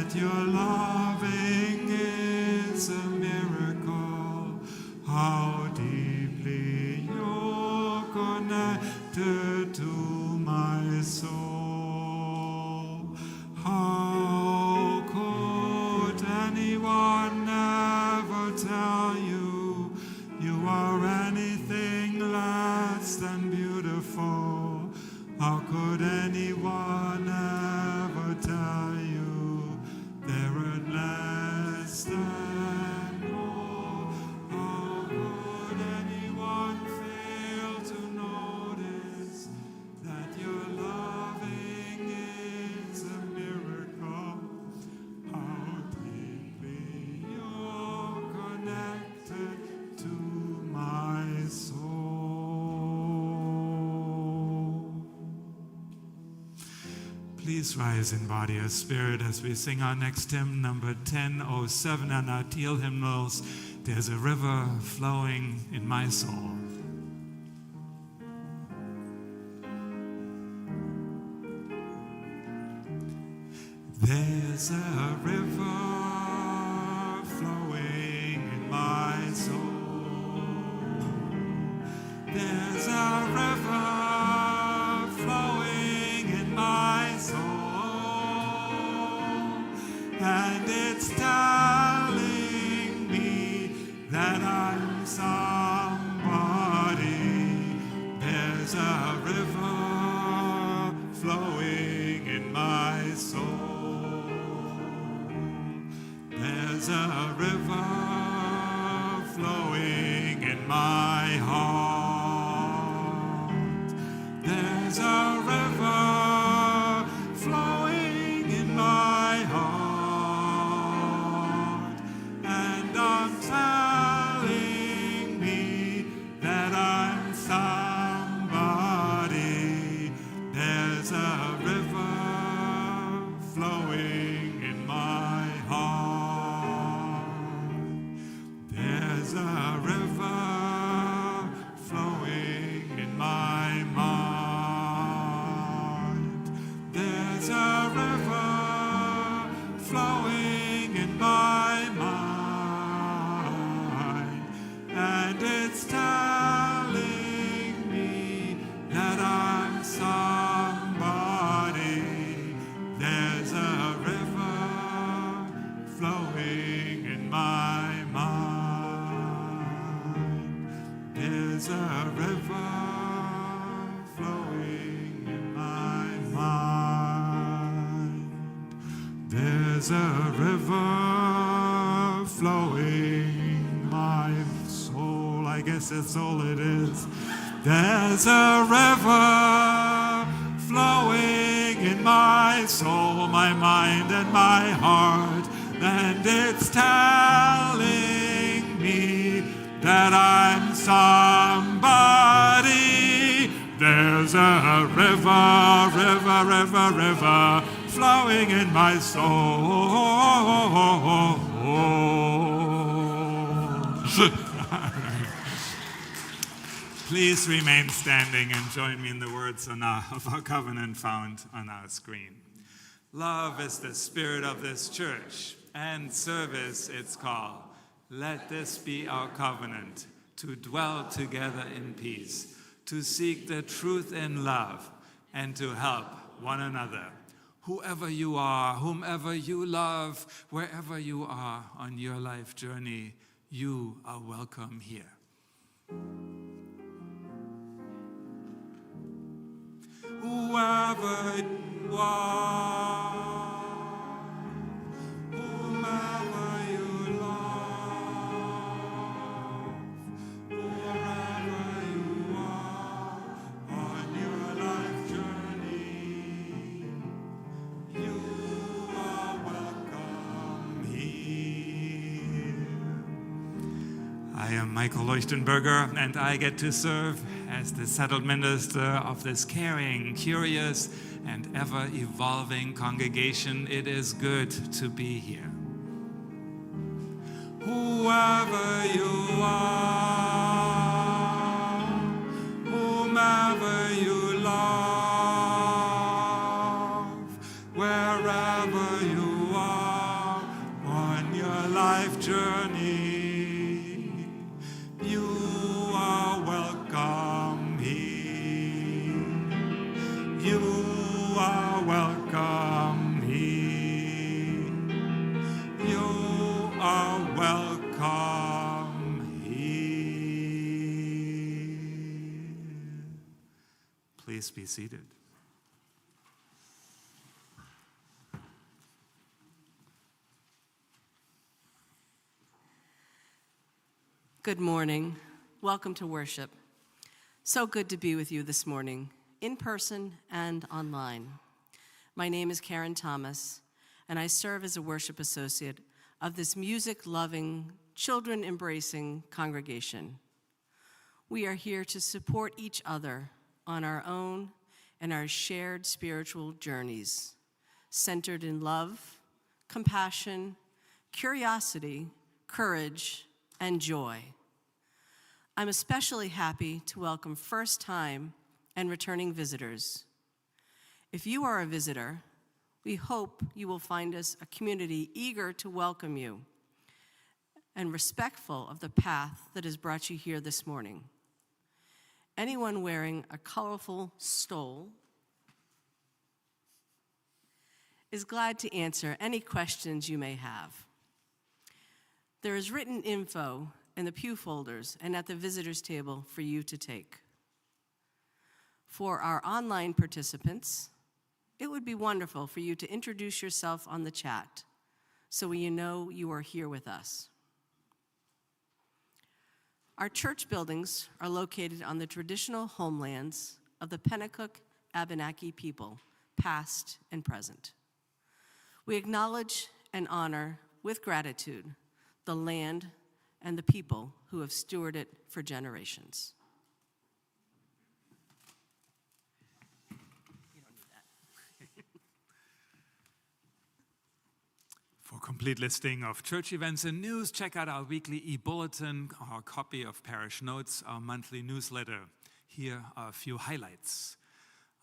that your loving is a miracle. How deeply you're connected to my soul. How could anyone ever tell you you are anything less than beautiful? How could anyone ever tell you they're less than more? How could anyone fail to notice that your loving is a miracle? How deeply you're connected to my soul. Please rise in body or spirit as we sing our next hymn, number 1007 on our teal hymnals. There's a river flowing in my soul. There's a river flowing in my soul. There's a river flowing in my soul, and it's telling me that I'm somebody. There's a river flowing in my soul. There's a river flowing in my heart. There's a river flowing in my heart, and I'm telling me that I'm somebody. There's a river flowing in my heart. There's a river flowing in my mind. There's a river flowing in my mind, and it's telling me that I'm somebody. There's a river flowing in my mind. There's a river flowing in my mind. There's a river flowing in my soul. I guess that's all it is. There's a river flowing in my soul, my mind, and my heart, and it's telling me that I'm somebody. There's a river, river, river, river flowing in my soul. Please remain standing and join me in the words of our covenant found on our screen. Love is the spirit of this church, and service its call. Let this be our covenant, to dwell together in peace, to seek the truth in love, and to help one another. Whoever you are, whomever you love, wherever you are on your life journey, you are welcome here. Whoever you are, whomever you love, wherever you are on your life journey, you are welcome here. I am Michael Leuchtenberger, and I get to serve as the settled minister of this caring, curious, and ever-evolving congregation. It is good to be here. Whoever you are, whomever you love, wherever you are life journey. You are welcome here. You are welcome here. You are welcome here. Please be seated. Good morning. Welcome to worship. So good to be with you this morning, in person and online. My name is Karen Thomas, and I serve as a worship associate of this music-loving, children-embracing congregation. We are here to support each other on our own and our shared spiritual journeys, centered in love, compassion, curiosity, courage, and joy. I'm especially happy to welcome first-time and returning visitors. If you are a visitor, we hope you will find us a community eager to welcome you and respectful of the path that has brought you here this morning. Anyone wearing a colorful stole is glad to answer any questions you may have. There is written info in the pew folders and at the visitors table for you to take. For our online participants, it would be wonderful for you to introduce yourself on the chat so we know you are here with us. Our church buildings are located on the traditional homelands of the Pennacook Abenaki people, past and present. We acknowledge and honor with gratitude the land and the people who have stewarded it for generations. You don't need that. For a complete listing of church events and news, check out our weekly e-bulletin, our copy of parish notes, our monthly newsletter. Here are a few highlights.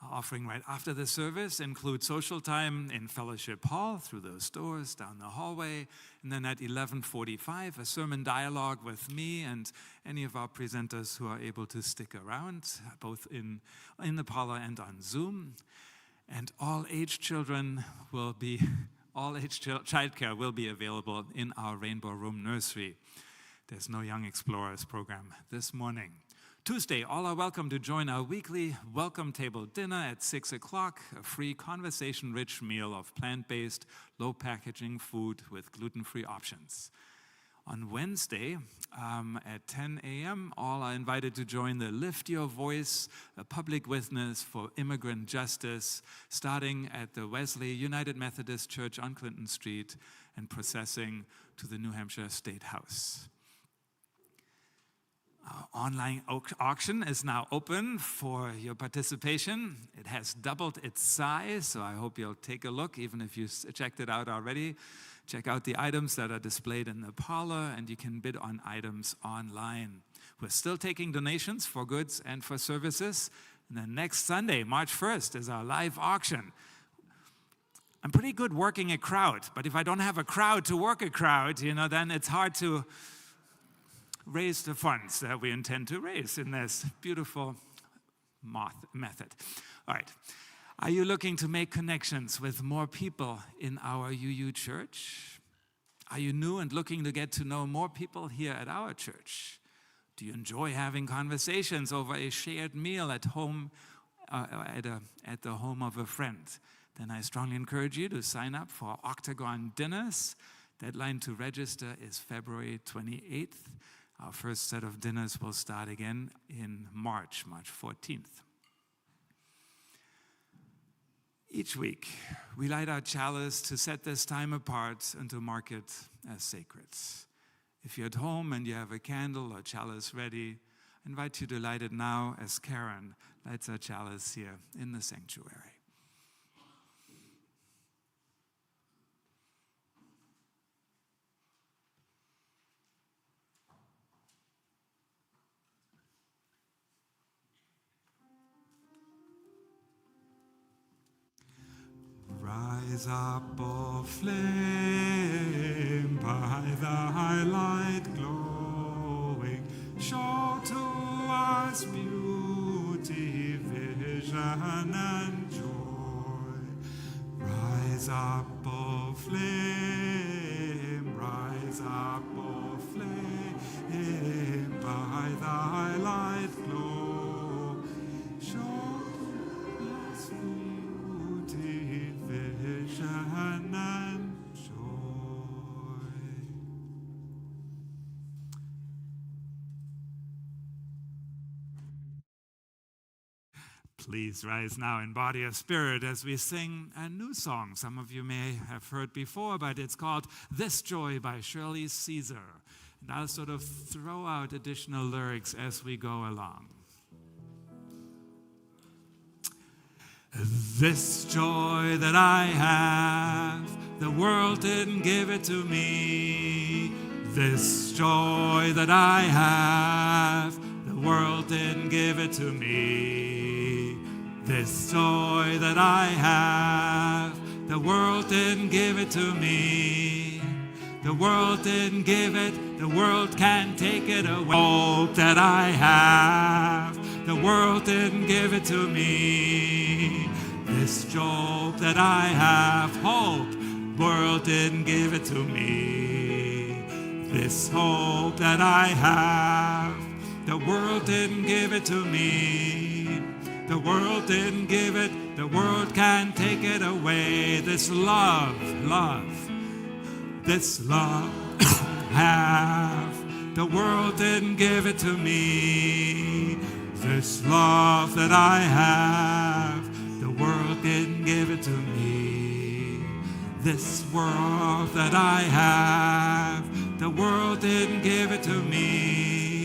Our offering right after the service includes social time in Fellowship Hall through those doors down the hallway. And then at 11:45, a sermon dialogue with me and any of our presenters who are able to stick around, both in the parlor and on Zoom. And all-age children will be, all-age childcare will be available in our Rainbow Room Nursery. There's no Young Explorers program this morning. Tuesday, all are welcome to join our weekly welcome table dinner at 6 o'clock, a free conversation-rich meal of plant-based, low-packaging food with gluten-free options. On Wednesday at 10 a.m., all are invited to join the Lift Your Voice, a public witness for immigrant justice, starting at the Wesley United Methodist Church on Clinton Street and processing to the New Hampshire State House. Our online auction is now open for your participation. It has doubled its size, so I hope you'll take a look, even if you checked it out already. Check out the items that are displayed in the parlor, and you can bid on items online. We're still taking donations for goods and for services. And then next Sunday, March 1st, is our live auction. I'm pretty good working a crowd, but if I don't have a crowd to work a crowd, then it's hard to raise the funds that we intend to raise in this beautiful method. All right. Are you looking to make connections with more people in our UU church? Are you new and looking to get to know more people here at our church? Do you enjoy having conversations over a shared meal at home, at the home of a friend? Then I strongly encourage you to sign up for Octagon Dinners. Deadline to register is February 28th. Our first set of dinners will start again in March 14th. Each week, we light our chalice to set this time apart and to mark it as sacred. If you're at home and you have a candle or chalice ready, I invite you to light it now as Karen lights our chalice here in the sanctuary. Rise up, O flame, by thy thy light glowing, show to us beauty, vision, and joy. Rise up, O flame, rise up, O flame, by thy light glow, show us beauty, vision, and joy. Please rise now in body or spirit as we sing a new song. Some of you may have heard before, but it's called This Joy by Shirley Caesar. And I'll sort of throw out additional lyrics as we go along. This joy that I have, the world didn't give it to me. This joy that I have, the world didn't give it to me. This joy that I have, the world didn't give it to me. The world didn't give it, the world can't take it away. Hope that I have, the world didn't give it to me. This joy that I have, hope, world didn't give it to me. This hope that I have, the world didn't give it to me. The world didn't give it, the world can't take it away. This love, this love have, the world didn't give it to me. This love that I have, the world didn't give it to me. This world that I have, the world didn't give it to me.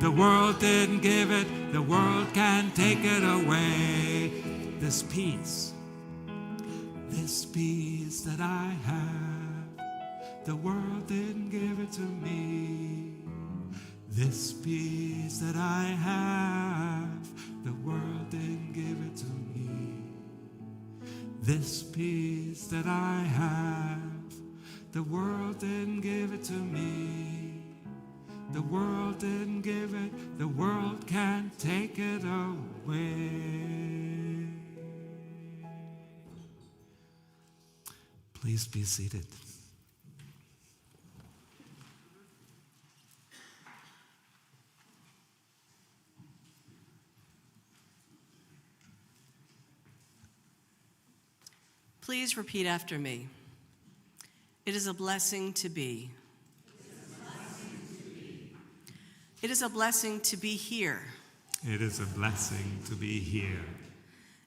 The world didn't give it, the world can't take it away. This peace that I have, the world didn't give it to me. This peace that I have, the world didn't give it to me. This peace that I have, the world didn't give it to me. The world didn't give it, the world can't take it away. Please be seated. Please repeat after me. It is a blessing to be. It is a blessing to be here. It is a blessing to be here.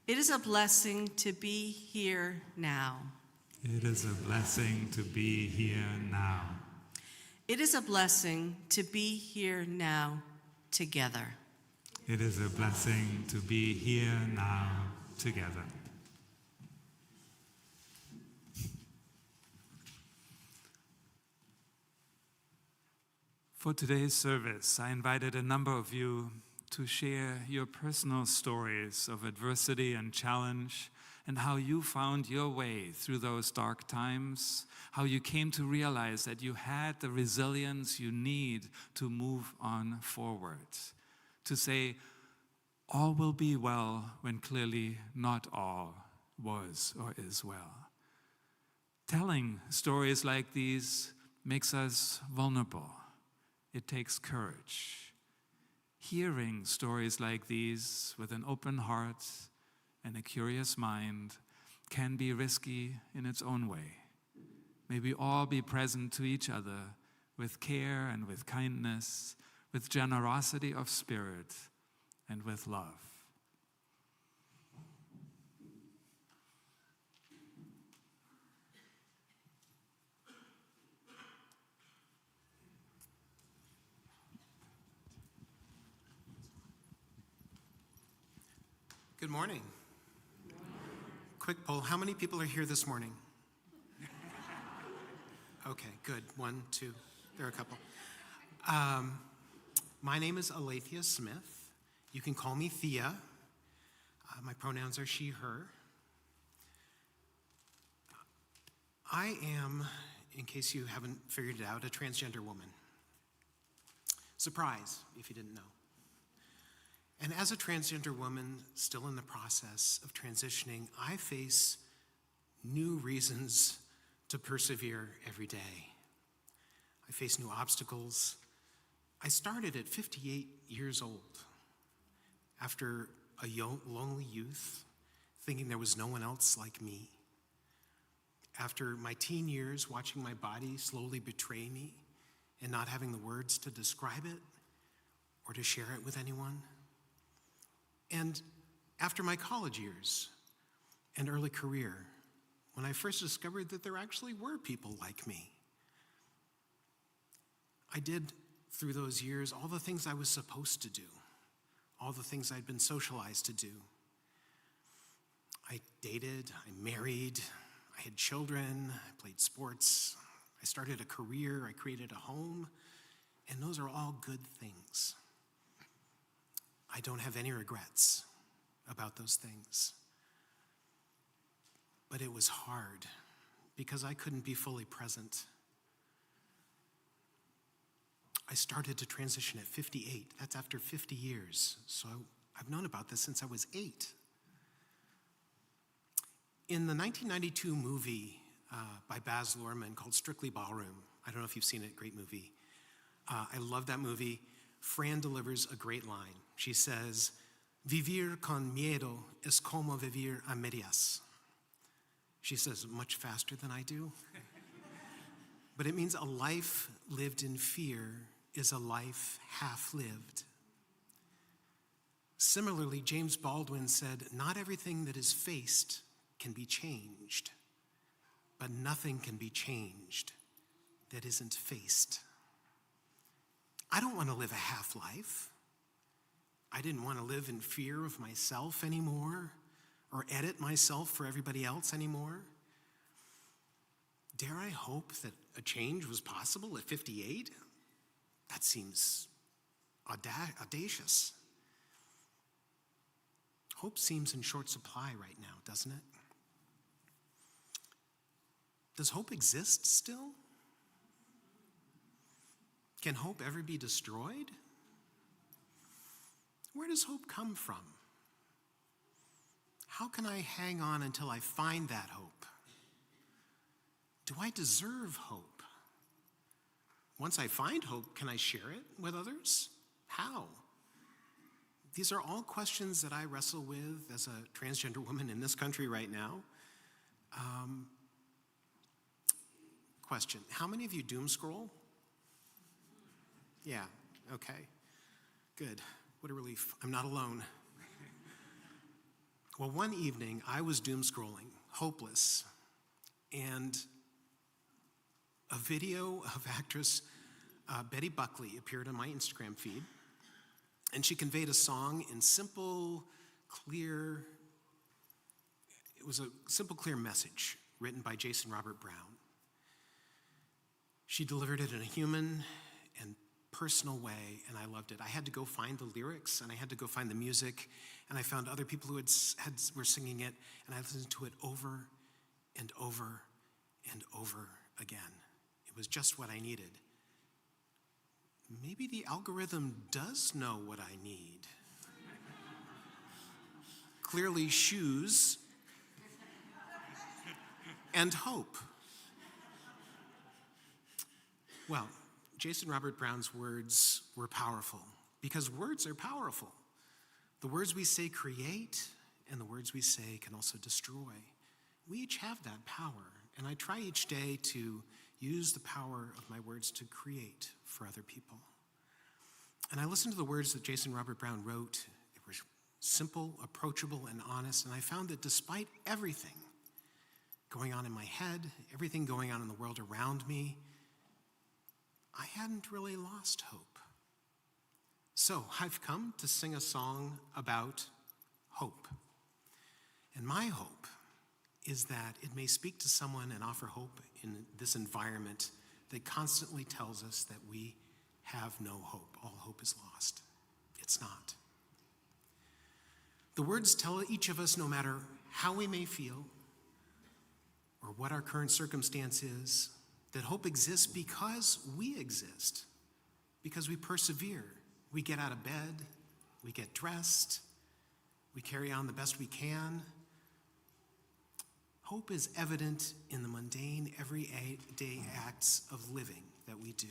It is a blessing to be here now. It is a blessing to be here now. It is a blessing to be here now together. It is a blessing to be here now together. For today's service, I invited a number of you to share your personal stories of adversity and challenge and how you found your way through those dark times, how you came to realize that you had the resilience you need to move on forward, to say, all will be well when clearly not all was or is well. Telling stories like these makes us vulnerable. It takes courage. Hearing stories like these with an open heart and a curious mind can be risky in its own way. May we all be present to each other with care and with kindness, with generosity of spirit and with love. Good morning. Quick poll, how many people are here this morning? Okay, good. 1, 2, there are a couple. My name is Alethea Smith. You can call me Thea. My pronouns are she, her. I am in case you haven't figured it out, a transgender woman. Surprise, if you didn't know. And as a transgender woman, still in the process of transitioning, I face new reasons to persevere every day. I face new obstacles. I started at 58 years old, after a lonely youth, thinking there was no one else like me. After my teen years, watching my body slowly betray me and not having the words to describe it or to share it with anyone. And after my college years and early career, when I first discovered that there actually were people like me. I did, through those years, all the things I was supposed to do, all the things I'd been socialized to do. I dated, I married, I had children, I played sports, I started a career, I created a home, and those are all good things. I don't have any regrets about those things. But it was hard because I couldn't be fully present. I started to transition at 58. That's after 50 years. So I've known about this since I was 8. In the 1992 movie by Baz Luhrmann called Strictly Ballroom, I don't know if you've seen it, great movie. I love that movie. Fran delivers a great line. She says, "Vivir con miedo es como vivir a medias." She says it much faster than I do. But it means a life lived in fear is a life half-lived. Similarly, James Baldwin said, "Not everything that is faced can be changed, but nothing can be changed that isn't faced." I don't want to live a half-life. I didn't want to live in fear of myself anymore or edit myself for everybody else anymore. Dare I hope that a change was possible at 58? That seems audacious. Hope seems in short supply right now, doesn't it? Does hope exist still? Can hope ever be destroyed? Where does hope come from? How can I hang on until I find that hope? Do I deserve hope? Once I find hope, can I share it with others? How? These are all questions that I wrestle with as a transgender woman in this country right now. Question, how many of you doom scroll? Yeah, okay, good. What a relief, I'm not alone. Well, one evening I was doom scrolling, hopeless, and a video of actress Betty Buckley appeared on my Instagram feed, and she conveyed a song in simple, clear, it was a simple, clear message written by Jason Robert Brown. She delivered it in a human and personal way, and I loved it. I had to go find the lyrics, and I had to go find the music, and I found other people who were singing it, and I listened to it over and over and over again. It was just what I needed. Maybe the algorithm does know what I need. Clearly, shoes and hope. Well, Jason Robert Brown's words were powerful because words are powerful. The words we say create, and the words we say can also destroy. We each have that power, and I try each day to use the power of my words to create for other people. And I listened to the words that Jason Robert Brown wrote. They were simple, approachable, and honest, and I found that despite everything going on in my head, everything going on in the world around me, I hadn't really lost hope. So I've come to sing a song about hope. And my hope is that it may speak to someone and offer hope in this environment that constantly tells us that we have no hope. All hope is lost. It's not. The words tell each of us, no matter how we may feel or what our current circumstance is, that hope exists because we exist, because we persevere. We get out of bed, we get dressed, we carry on the best we can. Hope is evident in the mundane, everyday acts of living that we do.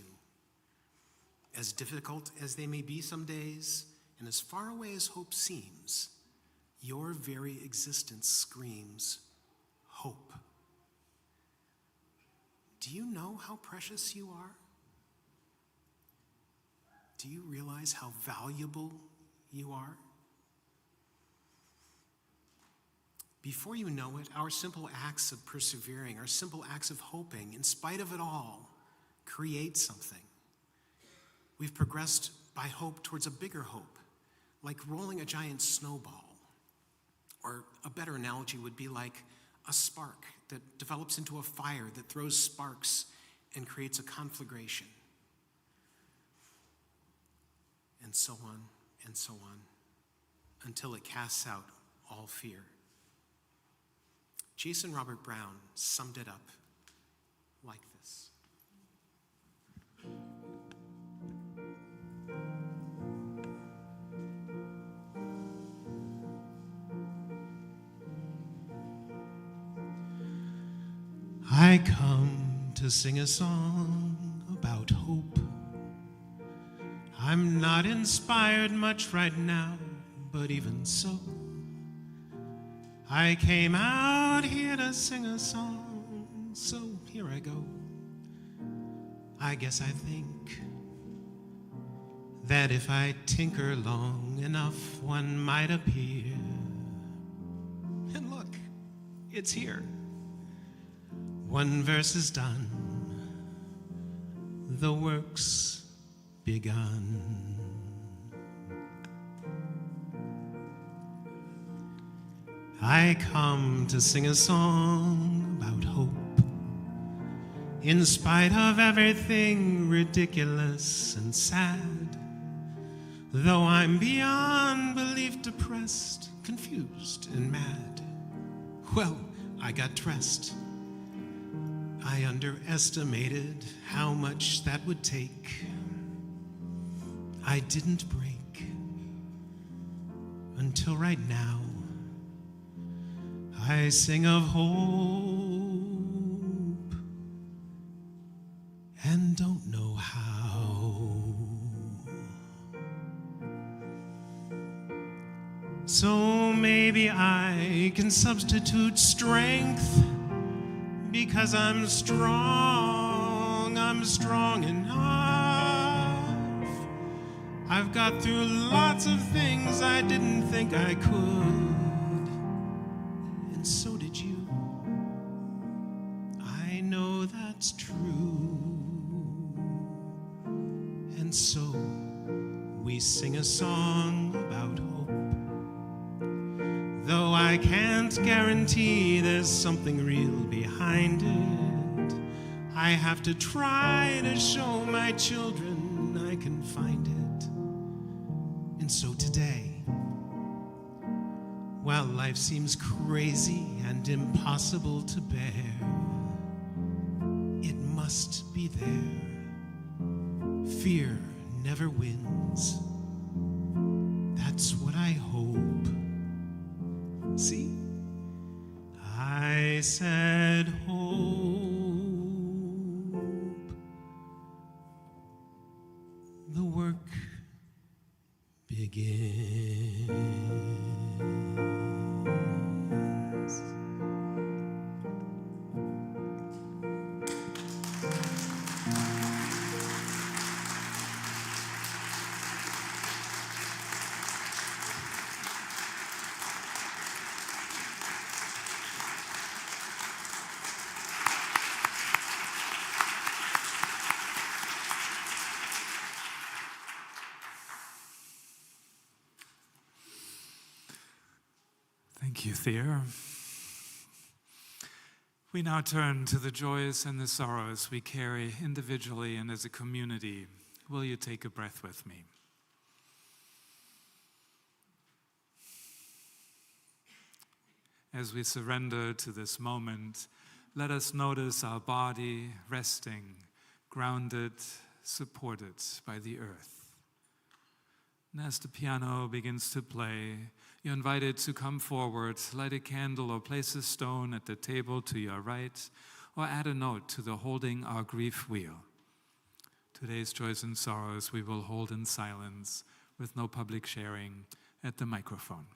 As difficult as they may be some days, and as far away as hope seems, your very existence screams hope. Do you know how precious you are? Do you realize how valuable you are? Before you know it, our simple acts of persevering, our simple acts of hoping, in spite of it all, create something. We've progressed by hope towards a bigger hope, like rolling a giant snowball. Or a better analogy would be like a spark that develops into a fire that throws sparks and creates a conflagration. And so on, until it casts out all fear. Jason Robert Brown summed it up like this. I come to sing a song about hope. I'm not inspired much right now, but even so, I came out here to sing a song, so here I go. I guess I think that if I tinker long enough, one might appear. And look, it's here. One verse is done, the work's begun. I come to sing a song about hope. In spite of everything ridiculous and sad, though I'm beyond belief depressed, confused and mad, well, I got dressed. I underestimated how much that would take. I didn't break until right now. I sing of hope and don't know how. So maybe I can substitute strength, because I'm strong enough. I've got through lots of things I didn't think I could. And so did you. I know that's true. And so we sing a song about hope. Though I can't guarantee there's something real behind it, I have to try to show my children I can find it. And so today, while life seems crazy and impossible to bear, it must be there. Fear never wins. That's what I hope. See? I said hope. The work begins. Thank you, Thea. We now turn to the joys and the sorrows we carry individually and as a community. Will you take a breath with me? As we surrender to this moment, let us notice our body resting, grounded, supported by the earth. And as the piano begins to play, you're invited to come forward, light a candle, or place a stone at the table to your right, or add a note to the Holding Our Grief wheel. Today's joys and sorrows we will hold in silence with no public sharing at the microphone.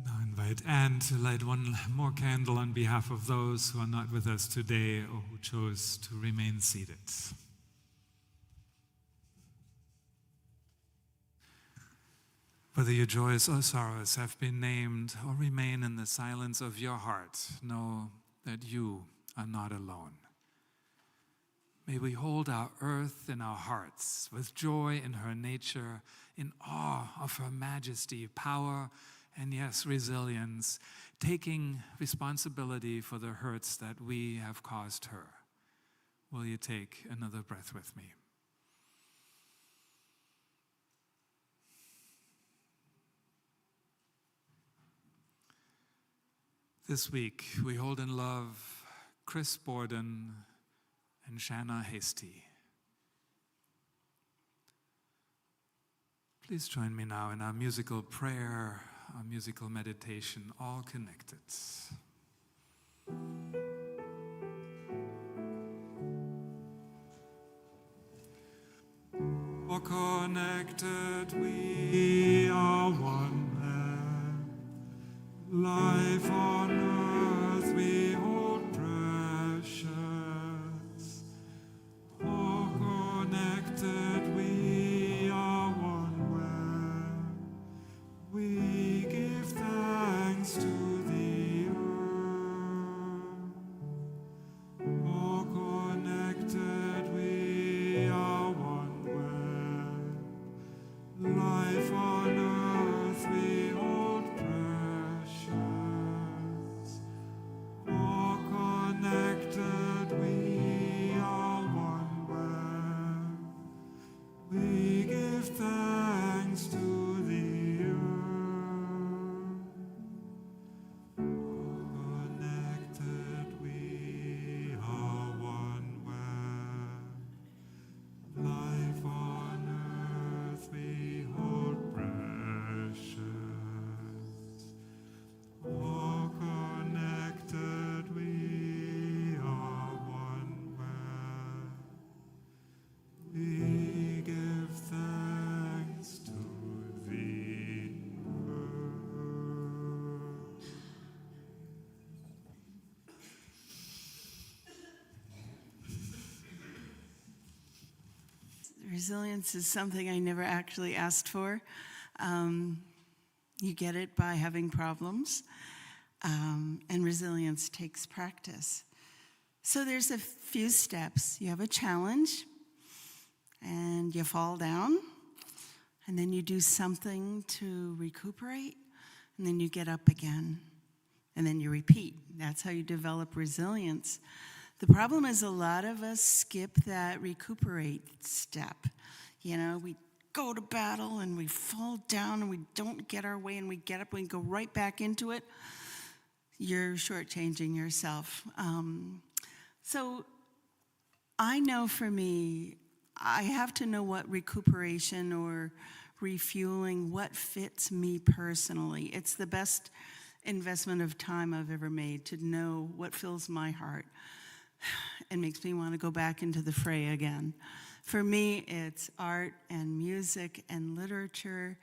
Now invite Anne to light one more candle on behalf of those who are not with us today or who chose to remain seated. Whether your joys or sorrows have been named or remain in the silence of your heart, know that you are not alone. May we hold our earth in our hearts with joy in her nature, in awe of her majesty, power, and yes, resilience, taking responsibility for the hurts that we have caused her. Will you take another breath with me? This week, we hold in love Chris Borden and Shanna Hasty. Please join me now in our musical prayer, our musical meditation, all connected. For connected we are one man, life on earth we hold precious. For connected we are one where we give thanks to the earth. For connected we are one where Resilience is something I never actually asked for. You get it by having problems, and resilience takes practice. So there's a few steps. You have a challenge, and you fall down, and then you do something to recuperate, and then you get up again, and then you repeat. That's how you develop resilience. The problem is a lot of us skip that recuperate step. We go to battle and we fall down and we don't get our way and we get up and we go right back into it. You're shortchanging yourself. So I know for me, I have to know what recuperation or refueling, what fits me personally. It's the best investment of time I've ever made to know what fills my heart and makes me want to go back into the fray again. For me, it's art and music and literature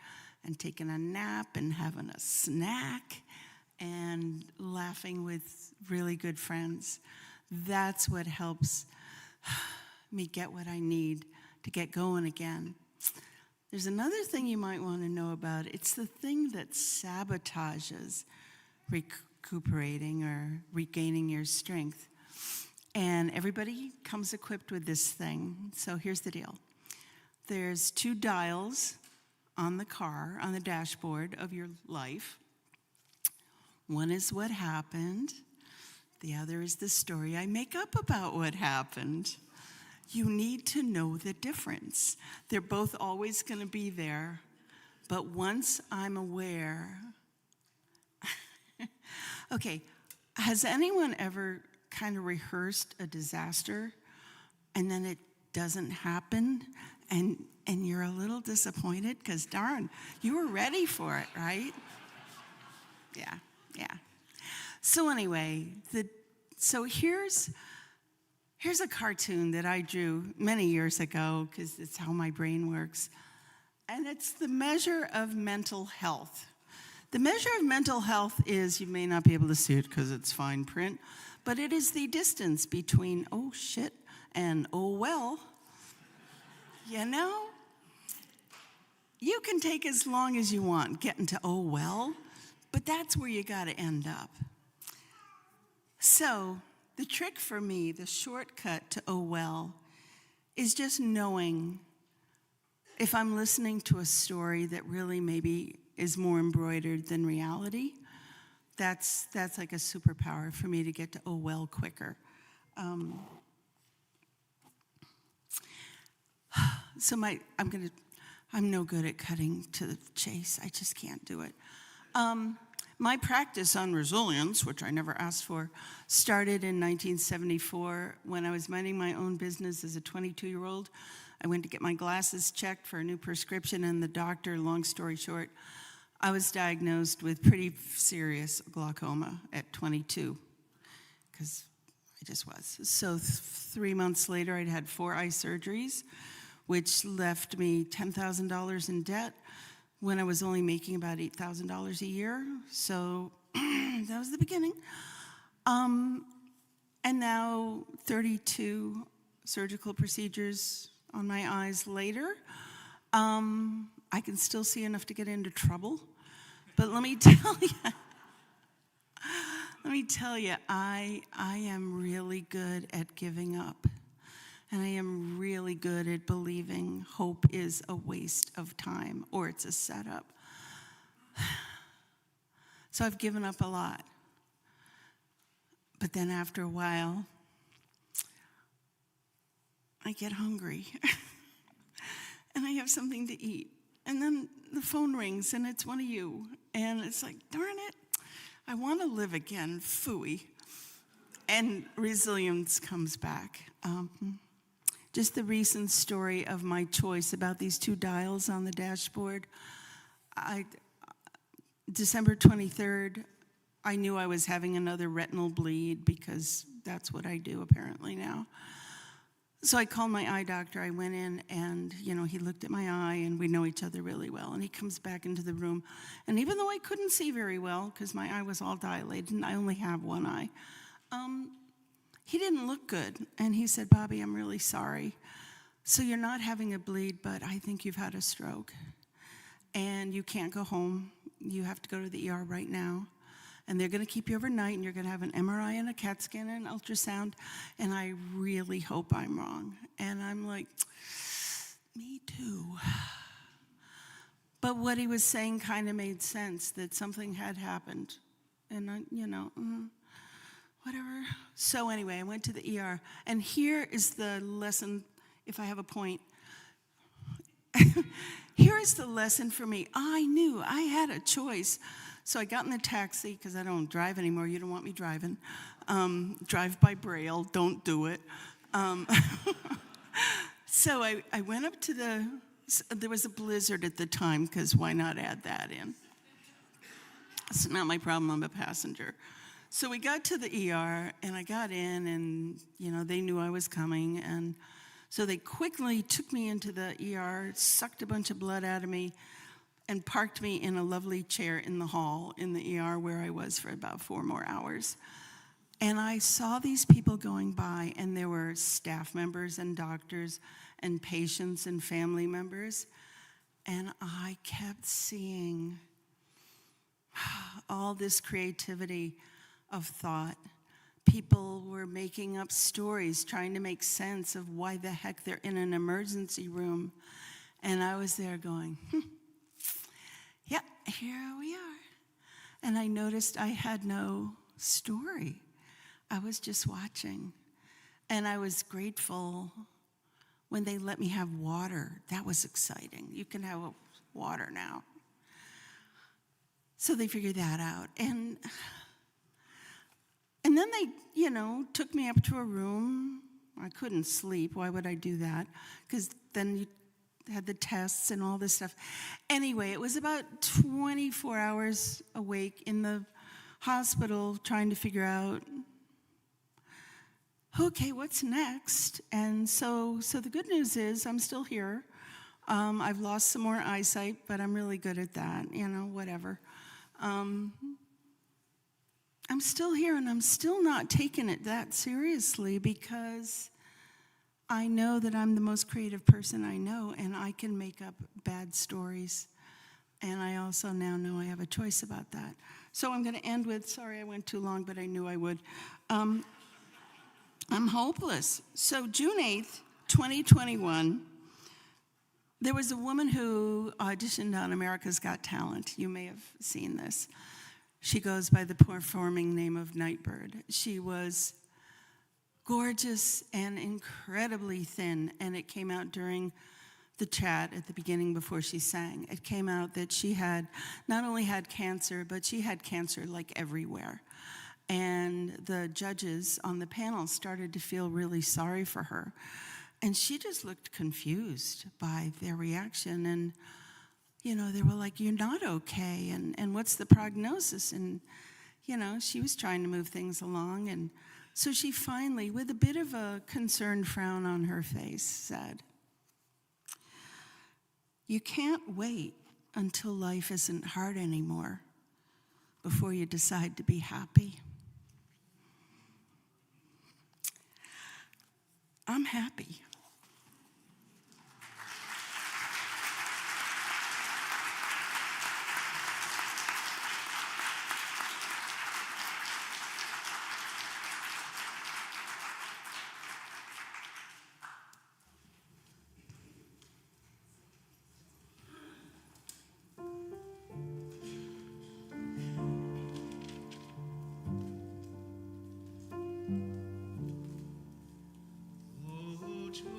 and taking a nap and having a snack and laughing with really good friends. That's what helps me get what I need to get going again. There's another thing you might want to know about. It's the thing that sabotages recuperating or regaining your strength. And everybody comes equipped with this thing. So here's the deal. There's 2 dials on the car, on the dashboard of your life. One is what happened. The other is the story I make up about what happened. You need to know the difference. They're both always going to be there. But once I'm aware... Okay, has anyone ever kind of rehearsed a disaster and then it doesn't happen and you're a little disappointed because darn, you were ready for it, right? Yeah. So anyway, here's a cartoon that I drew many years ago because it's how my brain works, and it's the measure of mental health. The measure of mental health is, you may not be able to see it because it's fine print, but it is the distance between, oh shit, and oh well. You can take as long as you want getting to oh well, but that's where you got to end up. So the trick for me, the shortcut to oh well, is just knowing if I'm listening to a story that really maybe is more embroidered than reality. That's like a superpower for me to get to oh well quicker. I'm no good at cutting to the chase. I just can't do it. My practice on resilience, which I never asked for, started in 1974 when I was minding my own business as a 22-year-old. I went to get my glasses checked for a new prescription, and the doctor, long story short, I was diagnosed with pretty serious glaucoma at 22, because I just was. So 3 months later, I'd had 4 eye surgeries, which left me $10,000 in debt when I was only making about $8,000 a year. So that was the beginning. And now 32 surgical procedures on my eyes later. I can still see enough to get into trouble. But let me tell you, I am really good at giving up. And I am really good at believing hope is a waste of time or it's a setup. So I've given up a lot. But then after a while, I get hungry. And I have something to eat. And then the phone rings and it's one of you. And it's like, darn it, I want to live again, phooey. And resilience comes back. Just the recent story of my choice about these 2 dials on the dashboard. December 23rd, I knew I was having another retinal bleed because that's what I do apparently now. So I called my eye doctor. I went in and, he looked at my eye and we know each other really well. And he comes back into the room. And even though I couldn't see very well because my eye was all dilated and I only have one eye, he didn't look good. And he said, Bobby, I'm really sorry. So you're not having a bleed, but I think you've had a stroke. And you can't go home. You have to go to the ER right now. And they're going to keep you overnight, and you're going to have an MRI and a CAT scan and an ultrasound. And I really hope I'm wrong. And I'm like, me too. But what he was saying kind of made sense, that something had happened. And, whatever. So anyway, I went to the ER. And here is the lesson, if I have a point. Here is the lesson for me. I knew I had a choice. So I got in the taxi, because I don't drive anymore. You don't want me driving. Drive by Braille. Don't do it. So I went up to there was a blizzard at the time, because why not add that in? It's not my problem. I'm a passenger. So we got to the ER, and I got in, and, they knew I was coming. And so they quickly took me into the ER, sucked a bunch of blood out of me, and parked me in a lovely chair in the hall in the ER, where I was for about 4 more hours. And I saw these people going by, and there were staff members and doctors and patients and family members. And I kept seeing all this creativity of thought. People were making up stories, trying to make sense of why the heck they're in an emergency room. And I was there going, yeah, here we are. And I noticed I had no story. I was just watching. And I was grateful when they let me have water. That was exciting. You can have water now. So they figured that out. And then they, took me up to a room. I couldn't sleep. Why would I do that? Because then you had the tests and all this stuff. Anyway, it was about 24 hours awake in the hospital trying to figure out, okay, what's next? And so the good news is I'm still here. I've lost some more eyesight, but I'm really good at that, whatever. I'm still here, and I'm still not taking it that seriously, because I know that I'm the most creative person I know, and I can make up bad stories. And I also now know I have a choice about that. So I'm going to end with, sorry I went too long, but I knew I would. I'm hopeless. So June 8th, 2021, there was a woman who auditioned on America's Got Talent. You may have seen this. She goes by the performing name of Nightbird. She was gorgeous and incredibly thin, and it came out during the chat at the beginning before she sang. It came out that she had not only had cancer, but she had cancer like everywhere. And the judges on the panel started to feel really sorry for her. And she just looked confused by their reaction. And, they were like, you're not okay. And what's the prognosis? And, she was trying to move things along. And so she finally, with a bit of a concerned frown on her face, said, you can't wait until life isn't hard anymore before you decide to be happy. I'm happy. Oh, joy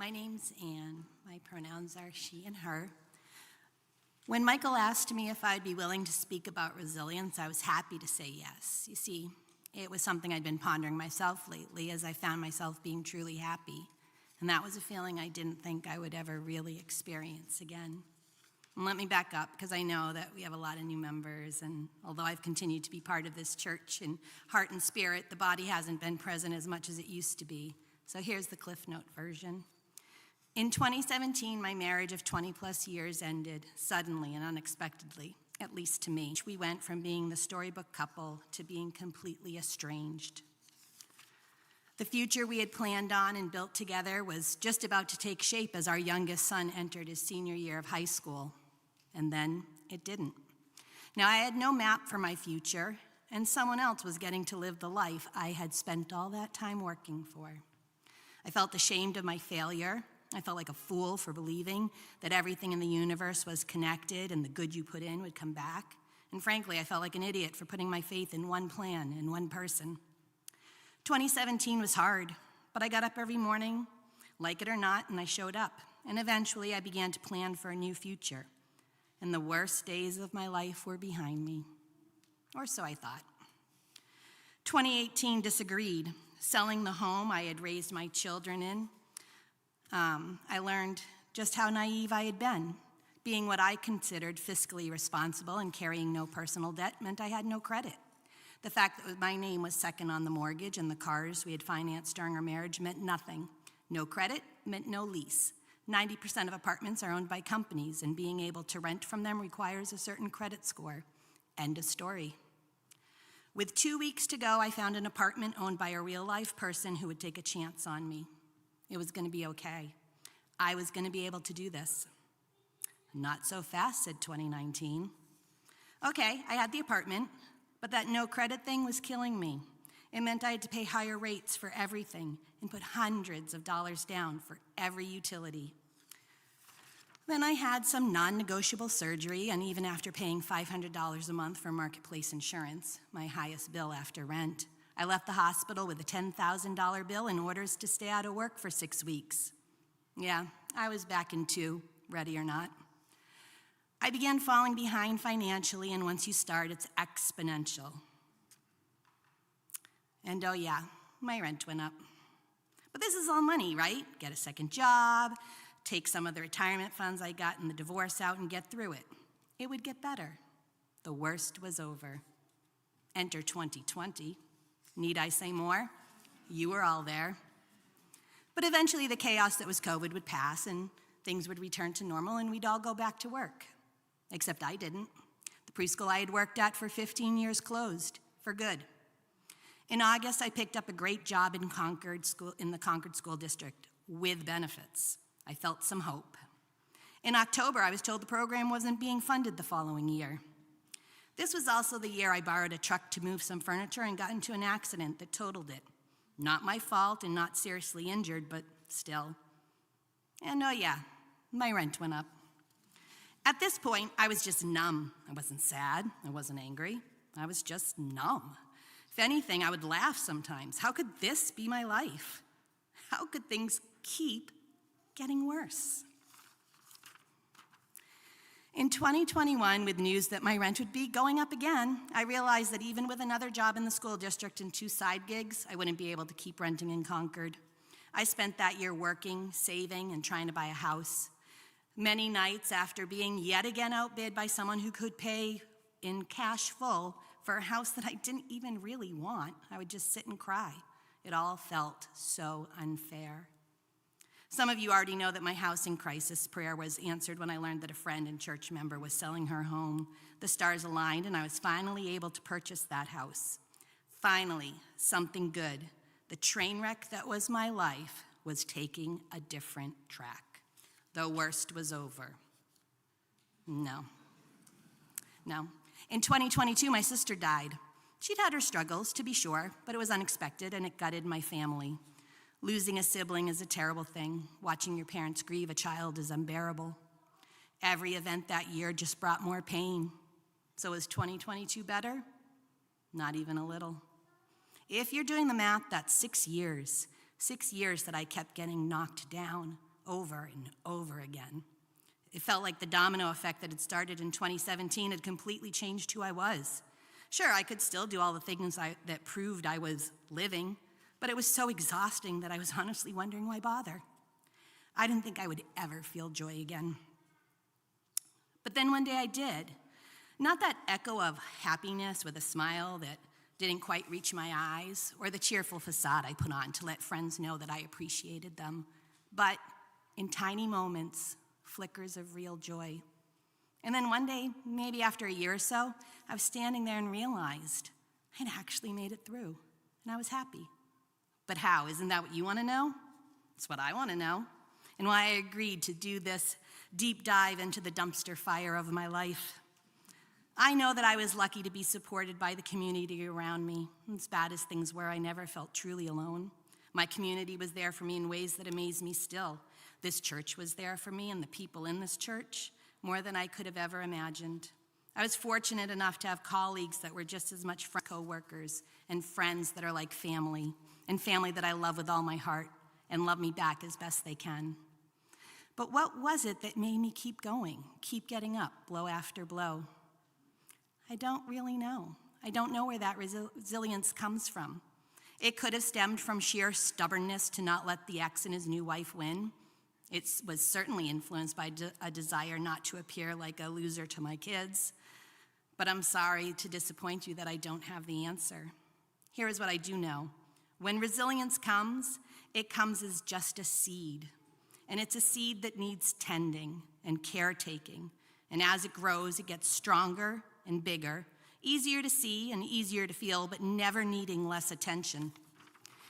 My name's Anne. My pronouns are she and her. When Michael asked me if I'd be willing to speak about resilience, I was happy to say yes. You see, it was something I'd been pondering myself lately as I found myself being truly happy. And that was a feeling I didn't think I would ever really experience again. And let me back up, because I know that we have a lot of new members, and although I've continued to be part of this church in heart and spirit, the body hasn't been present as much as it used to be. So here's the Cliff Note version. In 2017, my marriage of 20 plus years ended suddenly and unexpectedly, at least to me. We went from being the storybook couple to being completely estranged. The future we had planned on and built together was just about to take shape as our youngest son entered his senior year of high school. And then it didn't. Now, I had no map for my future, and someone else was getting to live the life I had spent all that time working for. I felt ashamed of my failure. I felt like a fool for believing that everything in the universe was connected and the good you put in would come back. And frankly, I felt like an idiot for putting my faith in one plan and one person. 2017 was hard, but I got up every morning, like it or not, and I showed up. And eventually I began to plan for a new future. And the worst days of my life were behind me. Or so I thought. 2018 disagreed. Selling the home I had raised my children in, I learned just how naive I had been. Being what I considered fiscally responsible and carrying no personal debt meant I had no credit. The fact that my name was second on the mortgage and the cars we had financed during our marriage meant nothing. No credit meant no lease. 90% of apartments are owned by companies, and being able to rent from them requires a certain credit score. End of story. With 2 weeks to go, I found an apartment owned by a real-life person who would take a chance on me. It was going to be okay. I was going to be able to do this. Not so fast, said 2019. Okay, I had the apartment, but that no credit thing was killing me. It meant I had to pay higher rates for everything and put hundreds of dollars down for every utility. Then I had some non-negotiable surgery, and even after paying $500 a month for marketplace insurance, my highest bill after rent, I left the hospital with a $10,000 bill and orders to stay out of work for 6 weeks. Yeah, I was back in 2, ready or not. I began falling behind financially, and once you start, it's exponential. And oh yeah, my rent went up. But this is all money, right? Get a second job, take some of the retirement funds I got in the divorce out and get through it. It would get better. The worst was over. Enter 2020. Need I say more? You were all there. But eventually the chaos that was COVID would pass and things would return to normal and we'd all go back to work. Except I didn't. The preschool I had worked at for 15 years closed for good. In August, I picked up a great job in the Concord School District with benefits. I felt some hope. In October, I was told the program wasn't being funded the following year. This was also the year I borrowed a truck to move some furniture and got into an accident that totaled it. Not my fault and not seriously injured, but still. And oh yeah, my rent went up. At this point, I was just numb. I wasn't sad, I wasn't angry, I was just numb. If anything, I would laugh sometimes. How could this be my life? How could things keep getting worse? In 2021, with news that my rent would be going up again, I realized that even with another job in the school district and 2 side gigs, I wouldn't be able to keep renting in Concord. I spent that year working, saving, and trying to buy a house. Many nights after being yet again outbid by someone who could pay in cash full for a house that I didn't even really want, I would just sit and cry. It all felt so unfair. Some of you already know that my housing crisis prayer was answered when I learned that a friend and church member was selling her home. The stars aligned and I was finally able to purchase that house. Finally, something good. The train wreck that was my life was taking a different track. The worst was over. No. In 2022, my sister died. She'd had her struggles, to be sure, but it was unexpected and it gutted my family. Losing a sibling is a terrible thing. Watching your parents grieve a child is unbearable. Every event that year just brought more pain. So is 2022 better? Not even a little. If you're doing the math, that's 6 years. 6 years that I kept getting knocked down, over and over again. It felt like the domino effect that had started in 2017 had completely changed who I was. Sure, I could still do all the things that proved I was living, but it was so exhausting that I was honestly wondering why bother. I didn't think I would ever feel joy again. But then one day I did. Not that echo of happiness with a smile that didn't quite reach my eyes, or the cheerful facade I put on to let friends know that I appreciated them, but in tiny moments, flickers of real joy. And then one day, maybe after a year or so, I was standing there and realized I'd actually made it through, and I was happy. But how? Isn't that what you want to know? It's what I want to know, and why I agreed to do this deep dive into the dumpster fire of my life. I know that I was lucky to be supported by the community around me. As bad as things were, I never felt truly alone. My community was there for me in ways that amaze me still. This church was there for me, and the people in this church, more than I could have ever imagined. I was fortunate enough to have colleagues that were just as much co-workers and friends that are like family, and family that I love with all my heart and love me back as best they can. But what was it that made me keep going, keep getting up, blow after blow? I don't really know. I don't know where that resilience comes from. It could have stemmed from sheer stubbornness to not let the ex and his new wife win. It was certainly influenced by a desire not to appear like a loser to my kids. But I'm sorry to disappoint you that I don't have the answer. Here is what I do know. When resilience comes, it comes as just a seed. And it's a seed that needs tending and caretaking. And as it grows, it gets stronger and bigger, easier to see and easier to feel, but never needing less attention.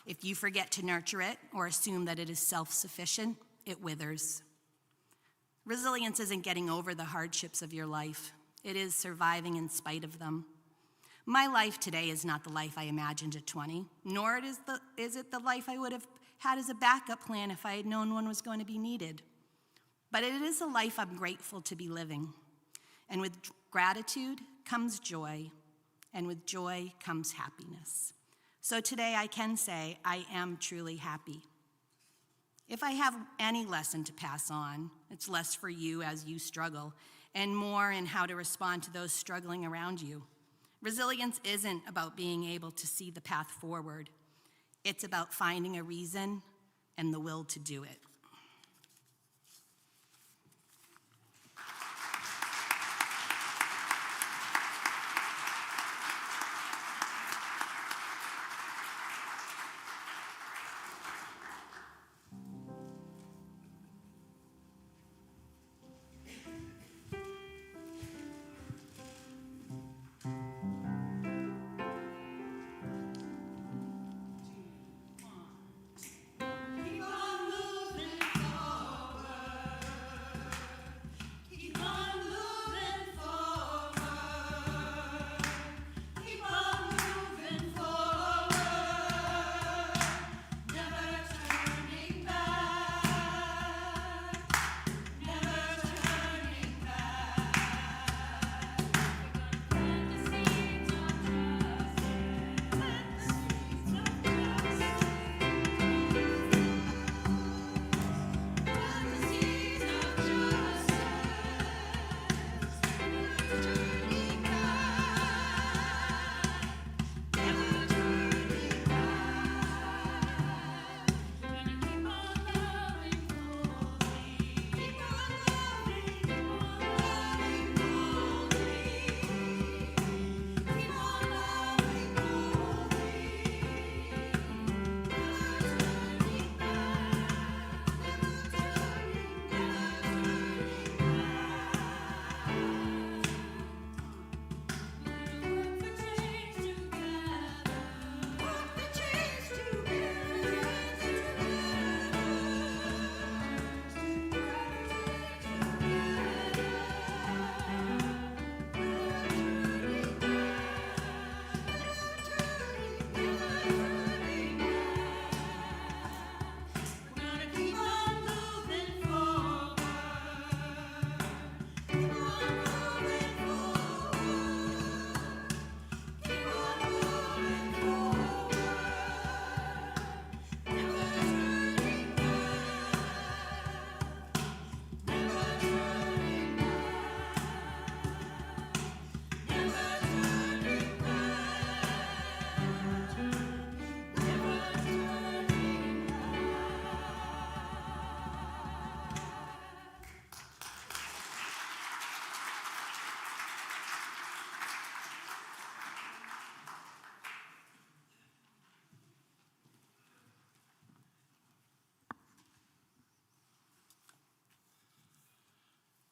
If you forget to nurture it or assume that it is self-sufficient, it withers. Resilience isn't getting over the hardships of your life. It is surviving in spite of them. My life today is not the life I imagined at 20, nor is it the life I would have had as a backup plan if I had known one was going to be needed. But it is a life I'm grateful to be living. And with gratitude comes joy, and with joy comes happiness. So today I can say I am truly happy. If I have any lesson to pass on, it's less for you as you struggle, and more in how to respond to those struggling around you. Resilience isn't about being able to see the path forward. It's about finding a reason and the will to do it. Keep on moving.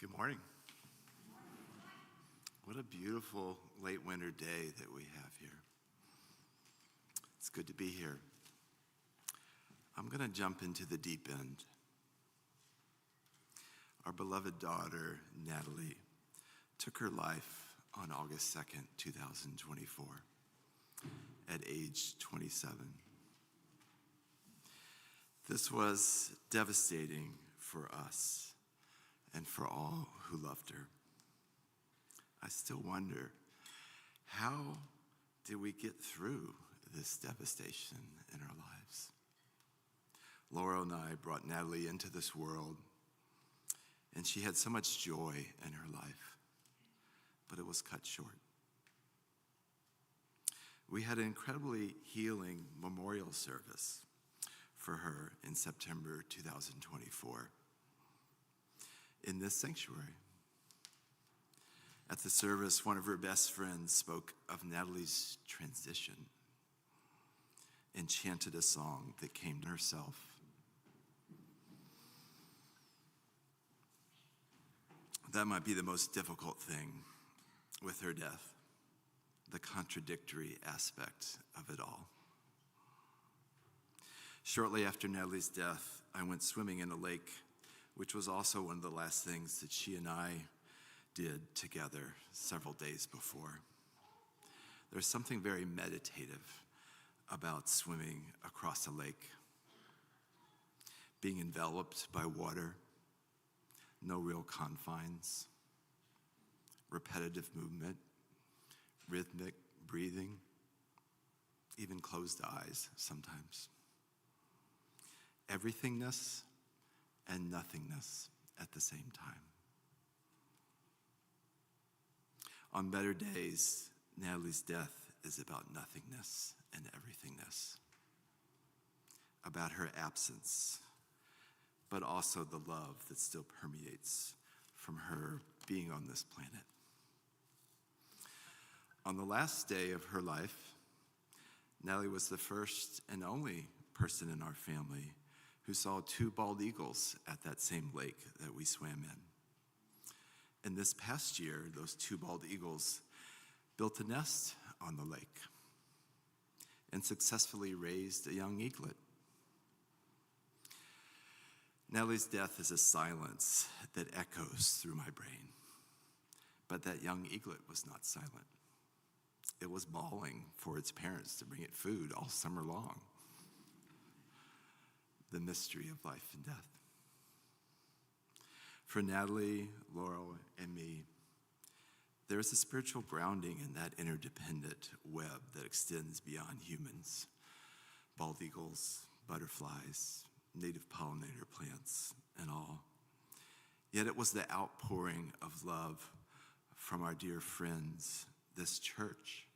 Good morning. What a beautiful late winter day that we have here. It's good to be here. I'm going to jump into the deep end. Our beloved daughter, Natalie, took her life on August 2nd, 2024, at age 27. This was devastating for us and for all who loved her. I still wonder, how did we get through this devastation in our lives? Laura and I brought Natalie into this world, and she had so much joy in her life, but it was cut short. We had an incredibly healing memorial service for her in September 2024 in this sanctuary. At the service, one of her best friends spoke of Natalie's transition and chanted a song that came to herself. That might be the most difficult thing with her death, the contradictory aspect of it all. Shortly after Natalie's death, I went swimming in a lake, which was also one of the last things that she and I did together several days before. There's something very meditative about swimming across a lake, being enveloped by water, no real confines, repetitive movement, rhythmic breathing, even closed eyes sometimes. Everythingness and nothingness at the same time. On better days, Natalie's death is about nothingness and everythingness, about her absence, but also the love that still permeates from her being on this planet. On the last day of her life, Natalie was the first and only person in our family who saw 2 bald eagles at that same lake that we swam in. And this past year, those 2 bald eagles built a nest on the lake and successfully raised a young eaglet. Natalie's death is a silence that echoes through my brain. But that young eaglet was not silent. It was bawling for its parents to bring it food all summer long. The mystery of life and death. For Natalie, Laurel, and me, there's a spiritual grounding in that interdependent web that extends beyond humans. Bald eagles, butterflies, native pollinator plants, and all. Yet it was the outpouring of love from our dear friends, this church,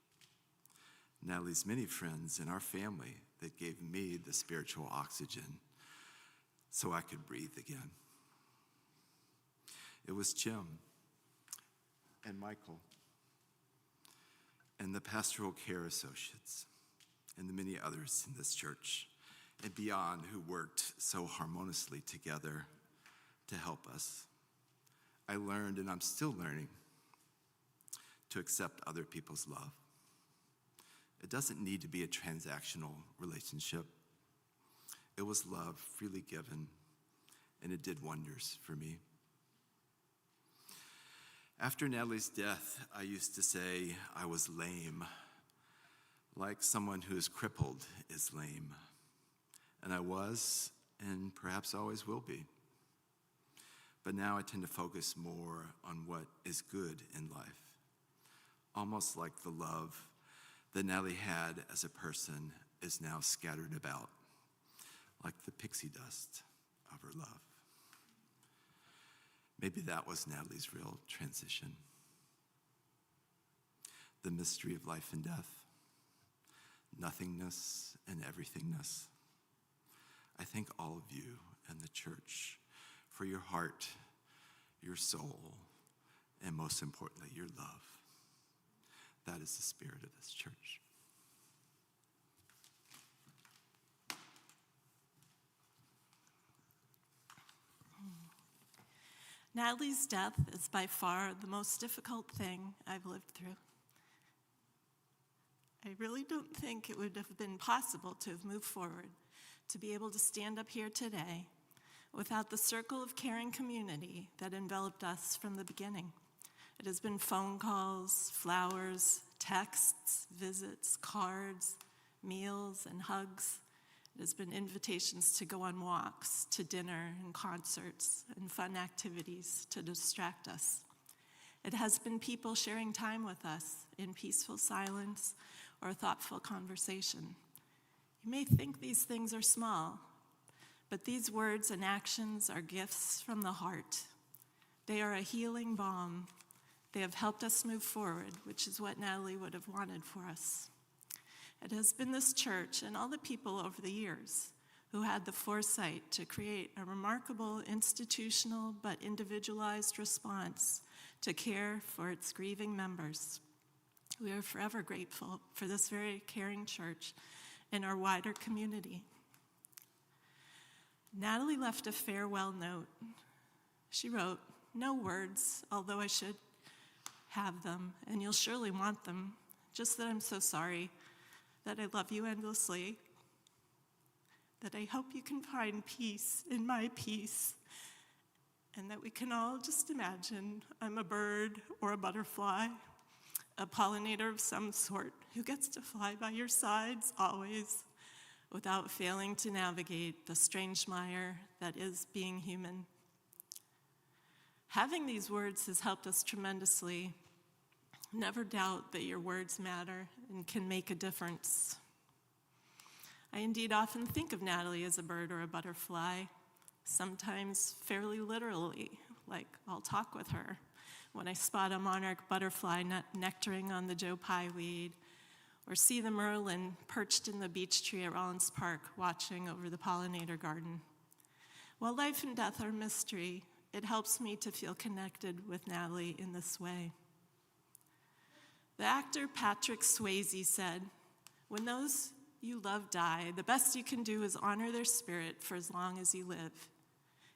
Natalie's many friends in our family, that gave me the spiritual oxygen so I could breathe again. It was Jim and Michael and the pastoral care associates and the many others in this church and beyond who worked so harmoniously together to help us. I learned, and I'm still learning, to accept other people's love. It doesn't need to be a transactional relationship. It was love freely given, and it did wonders for me. After Natalie's death, I used to say I was lame, like someone who is crippled is lame. And I was, and perhaps always will be. But now I tend to focus more on what is good in life, almost like the love that Natalie had as a person is now scattered about, like the pixie dust of her love. Maybe that was Natalie's real transition. The mystery of life and death, nothingness and everythingness. I thank all of you and the church for your heart, your soul, and most importantly, your love. That is the spirit of this church. Natalie's death is by far the most difficult thing I've lived through. I really don't think it would have been possible to have moved forward, to be able to stand up here today without the circle of caring community that enveloped us from the beginning. It has been phone calls, flowers, texts, visits, cards, meals, and hugs. It has been invitations to go on walks, to dinner and concerts and fun activities to distract us. It has been people sharing time with us in peaceful silence or thoughtful conversation. You may think these things are small, but these words and actions are gifts from the heart. They are a healing balm. They have helped us move forward, which is what Natalie would have wanted for us. It has been this church and all the people over the years who had the foresight to create a remarkable institutional but individualized response to care for its grieving members. We are forever grateful for this very caring church and our wider community. Natalie left a farewell note. She wrote, "No words, although I should have them, and you'll surely want them, just that I'm so sorry, that I love you endlessly, that I hope you can find peace in my peace, and that we can all just imagine I'm a bird or a butterfly, a pollinator of some sort who gets to fly by your sides always, without failing to navigate the strange mire that is being human." Having these words has helped us tremendously. Never doubt that your words matter and can make a difference. I indeed often think of Natalie as a bird or a butterfly, sometimes fairly literally, like I'll talk with her when I spot a monarch butterfly nectaring on the Joe Pye weed, or see the merlin perched in the beech tree at Rollins Park watching over the pollinator garden. While life and death are mystery, it helps me to feel connected with Natalie in this way. The actor Patrick Swayze said, "When those you love die, the best you can do is honor their spirit for as long as you live.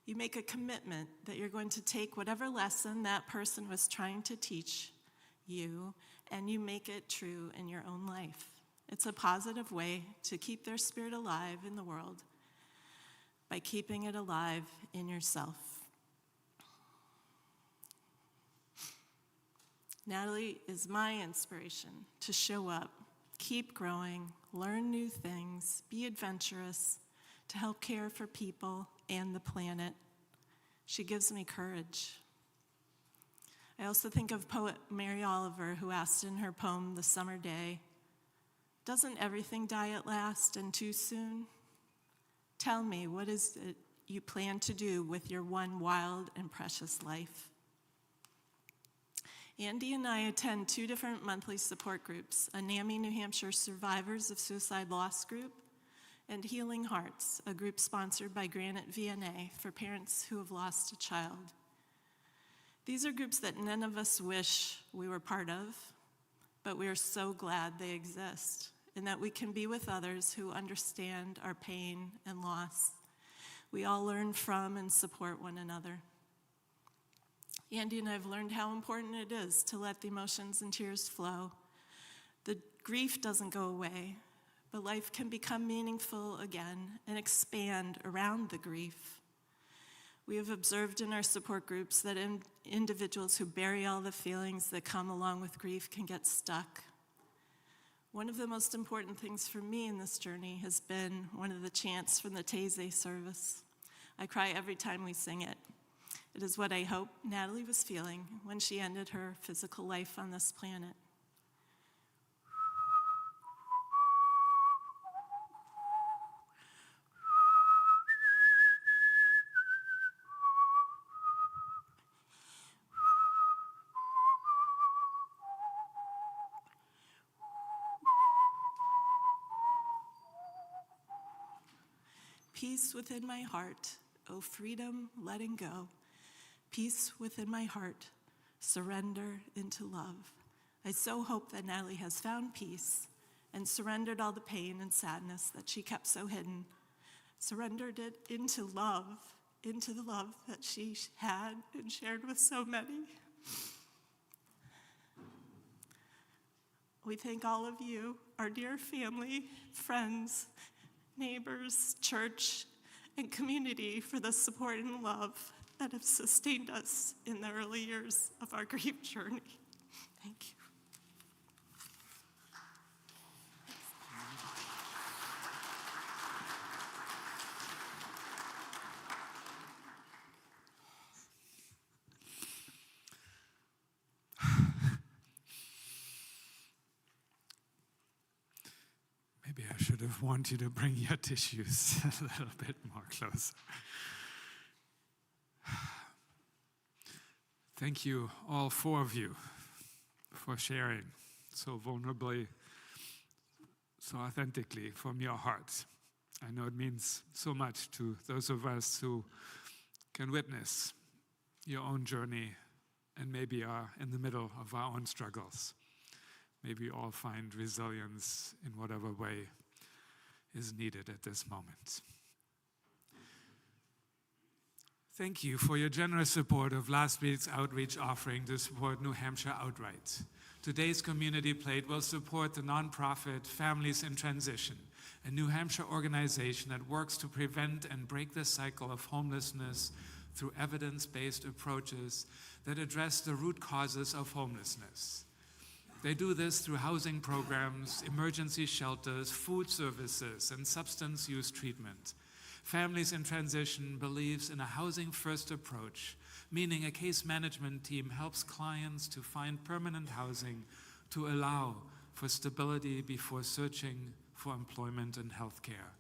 You make a commitment that you're going to take whatever lesson that person was trying to teach you, and you make it true in your own life. It's a positive way to keep their spirit alive in the world by keeping it alive in yourself." Natalie is my inspiration to show up, keep growing, learn new things, be adventurous, to help care for people and the planet. She gives me courage. I also think of poet Mary Oliver, who asked in her poem, "The Summer Day," "Doesn't everything die at last and too soon? Tell me, what is it you plan to do with your one wild and precious life?" Andy and I attend 2 different monthly support groups, a NAMI New Hampshire Survivors of Suicide Loss group and Healing Hearts, a group sponsored by Granite VNA for parents who have lost a child. These are groups that none of us wish we were part of, but we are so glad they exist and that we can be with others who understand our pain and loss. We all learn from and support one another. Andy and I have learned how important it is to let the emotions and tears flow. The grief doesn't go away, but life can become meaningful again and expand around the grief. We have observed in our support groups that individuals who bury all the feelings that come along with grief can get stuck. One of the most important things for me in this journey has been one of the chants from the Taizé service. I cry every time we sing it. It is what I hope Natalie was feeling when she ended her physical life on this planet. Peace within my heart, oh freedom, letting go. Peace within my heart, surrender into love. I so hope that Natalie has found peace and surrendered all the pain and sadness that she kept so hidden, surrendered it into love into the love that she had and shared with so many. We thank all of you, our dear family, friends, neighbors, church, and community for the support and love that have sustained us in the early years of our grief journey. Thank you. Maybe I should have warned you to bring your tissues a little bit more closer. Thank you, all four of you, for sharing so vulnerably, so authentically from your hearts. I know it means so much to those of us who can witness your own journey and maybe are in the middle of our own struggles. May we all find resilience in whatever way is needed at this moment. Thank you for your generous support of last week's outreach offering to support New Hampshire outright. Today's community plate will support the nonprofit Families in Transition, a New Hampshire organization that works to prevent and break the cycle of homelessness through evidence-based approaches that address the root causes of homelessness. They do this through housing programs, emergency shelters, food services, and substance use treatment. Families in Transition believes in a housing-first approach, meaning a case management team helps clients to find permanent housing to allow for stability before searching for employment and health care.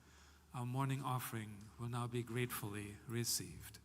Our morning offering will now be gratefully received.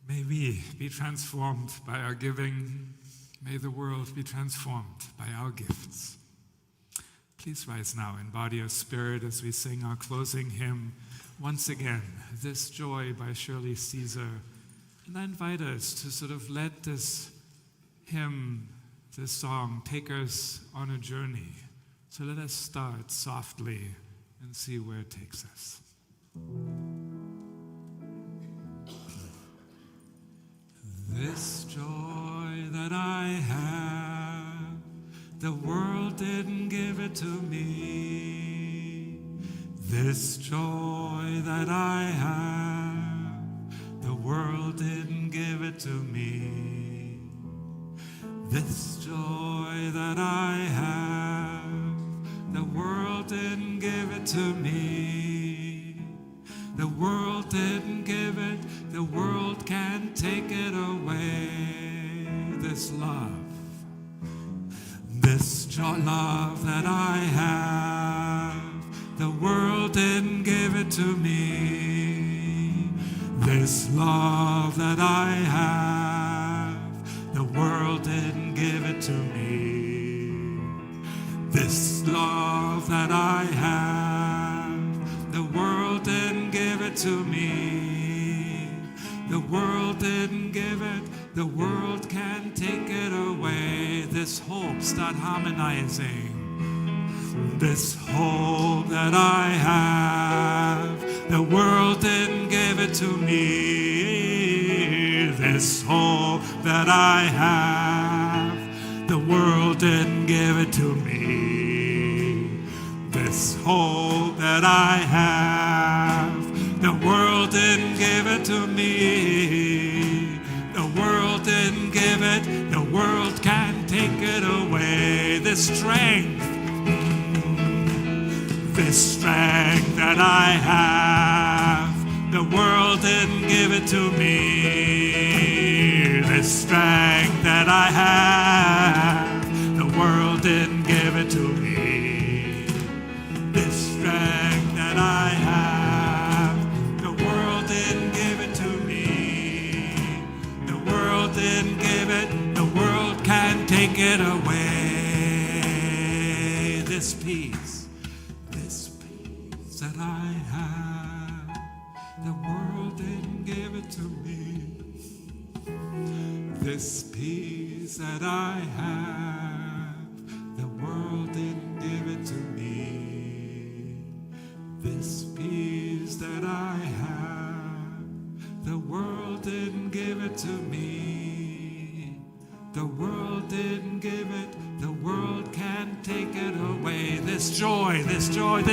May we be transformed by our giving. May the world be transformed by our gifts. Please rise now in body or spirit as we sing our closing hymn, once again, This Joy by Shirley Caesar, And I invite us to sort of let this hymn, this song, take us on a journey. So let us start softly and see where it takes us. This joy that I have, the world didn't give it to me. This joy that I have, the world didn't give it to me. This joy that I have, the world didn't give it to me. The world didn't give it, the world can't take it away. This love, this love that I have, the world didn't give it to me. This love that I have, the world didn't give it to me. This love that I have, the world didn't give it to me. The world didn't give it, the world can't take it away. This hope, start harmonizing. This hope that I have, the world didn't give it to me. This hope that I have, the world didn't give it to me. This hope that I have, the world didn't give it to me. The world didn't give it, the world can't take it away. This strength that I have, the world didn't give it to me. This strength that I have, the world didn't give it to me. This strength that I have, the world didn't give it to me. The world didn't give it, the world can't take it away. This peace that I have, the world didn't give it to me. This peace that I have, the world didn't give it to me. This peace that I have, the world didn't give it to me. The world didn't give it, the world can't take it away. This joy, this